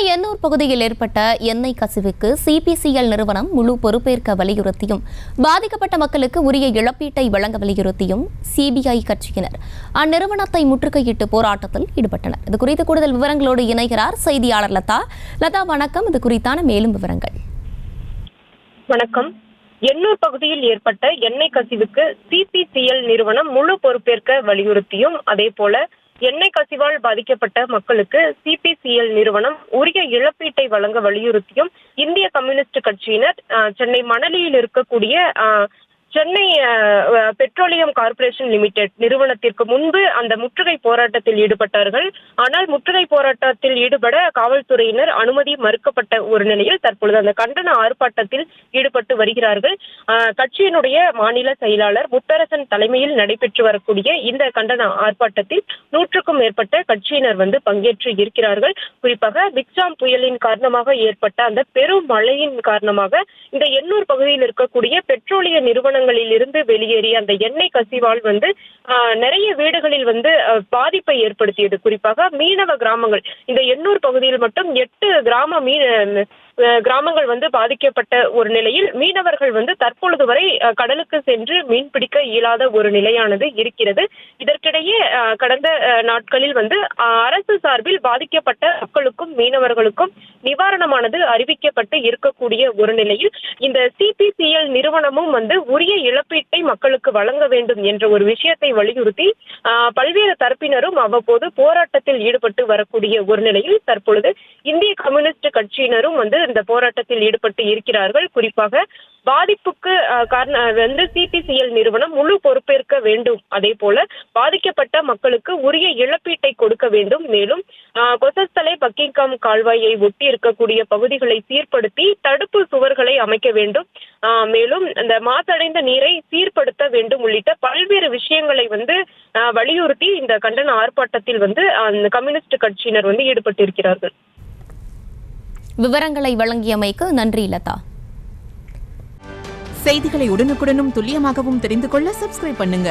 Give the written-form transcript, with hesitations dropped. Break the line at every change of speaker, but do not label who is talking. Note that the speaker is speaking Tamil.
எண்ணூர் பகுதியில் ஏற்பட்ட எண்ணெய் கசிவுக்கு சிபிசிஎல் நிறுவனம் முழு பொறுப்பேற்க வலியுறுத்தியும் பாதிக்கப்பட்ட மக்களுக்கு உரிய இழப்பீட்டை வழங்க வலியுறுத்தியும் சிபிஐ கட்சியினர் அந்நிறுவனத்தை முற்றுகையிட்டு போராட்டத்தில் ஈடுபட்டனர். இதுகுறித்து கூடுதல் விவரங்களோடு இணைகிறார் செய்தியாளர் லதா. லதா, வணக்கம். இது குறித்தான மேலும் விவரங்கள்.
வணக்கம். எண்ணூர் பகுதியில் ஏற்பட்ட எண்ணெய் கசிவுக்கு சிபிசிஎல் நிறுவனம் முழு பொறுப்பேற்க வலியுறுத்தியும் அதேபோல எண்ணெய் கசிவால் பாதிக்கப்பட்ட மக்களுக்கு சிபிசிஎல் நிறுவனம் உரிய இழப்பீட்டை வழங்க வலியுறுத்தியும் இந்திய கம்யூனிஸ்ட் கட்சியினர் சென்னை மணலியில் இருக்கக்கூடிய சென்னை பெட்ரோலியம் கார்ப்பரேஷன் லிமிடெட் நிறுவனத்திற்கு முன்பு அந்த முற்றுகை போராட்டத்தில் ஈடுபட்டார்கள். ஆனால் முற்றுகை போராட்டத்தில் ஈடுபட காவல்துறையினர் அனுமதி மறுக்கப்பட்ட ஒரு நிலையில் தற்பொழுது அந்த கண்டன ஆர்ப்பாட்டத்தில் ஈடுபட்டு வருகிறார்கள். கட்சியினுடைய மாநில செயலாளர் முத்தரசன் தலைமையில் நடைபெற்று வரக்கூடிய இந்த கண்டன ஆர்ப்பாட்டத்தில் 100க்கும் மேற்பட்ட கட்சியினர் பங்கேற்று இருக்கிறார்கள். குறிப்பாக பிக்ஜாம் புயலின் காரணமாக ஏற்பட்ட அந்த பெரும் மழையின் காரணமாக இந்த எண்ணூர் பகுதியில் இருக்கக்கூடிய பெட்ரோலிய நிறுவனங்களில் இருந்து வெளியேறிய அந்த எண்ணெய் கசிவால் நிறைய வீடுகளில் பாதிப்பை ஏற்படுத்தியது. குறிப்பாக மீனவ கிராமங்கள், இந்த எண்ணூர் பகுதியில் மட்டும் 8 கிராமங்கள் பாதிக்கப்பட்ட ஒரு நிலையில் மீனவர்கள் தற்பொழுது வரை கடலுக்கு சென்று மீன் பிடிக்க இயலாத ஒரு நிலையானது இருக்கிறது. இதற்கிடையே கடந்த நாட்களில் அரசு சார்பில் பாதிக்கப்பட்ட மக்களுக்கும் மீனவர்களுக்கும் நிவாரணமானது அறிவிக்கப்பட்டு இருக்கக்கூடிய ஒரு நிலையில் இந்த சிபிசிஎல் நிறுவனமும் உரிய இழப்பீட்டை மக்களுக்கு வழங்க வேண்டும் என்ற ஒரு விஷயத்தை வலியுறுத்தி பல்வேறு தரப்பினரும் அவ்வப்போது போராட்டத்தில் ஈடுபட்டு வரக்கூடிய ஒரு நிலையில் தற்பொழுது இந்திய கம்யூனிஸ்ட் கட்சியினரும் இந்த போராட்டத்தில் ஈடுபட்டு இருக்கிறார்கள். குறிப்பாக பாதிப்புக்கு சிபிசிஎல் நிறுவனம் முழு பொறுப்பேற்க வேண்டும், அதே போல பாதிக்கப்பட்ட மக்களுக்கு உரிய இழப்பீட்டை கொடுக்க வேண்டும். மேலும் கொசஸ்தலை பக்கிங்காம் கால்வாயை ஒட்டி இருக்கக்கூடிய பகுதிகளை சீர்படுத்தி தடுப்பு சுவர்களை அமைக்க வேண்டும். மேலும் அந்த மாசடைந்த நீரை சீர்படுத்த வேண்டும் உள்ளிட்ட பல்வேறு விஷயங்களை வலியுறுத்தி இந்த கண்டன ஆர்ப்பாட்டத்தில் அந்த கம்யூனிஸ்ட் கட்சியினர் ஈடுபட்டு இருக்கிறார்கள்.
விவரங்களை வழங்கியமைக்கு நன்றி லதா.
செய்திகளை உடனுக்குடனும் துல்லியமாகவும் தெரிந்து கொள்ள சப்ஸ்கிரைப் பண்ணுங்க.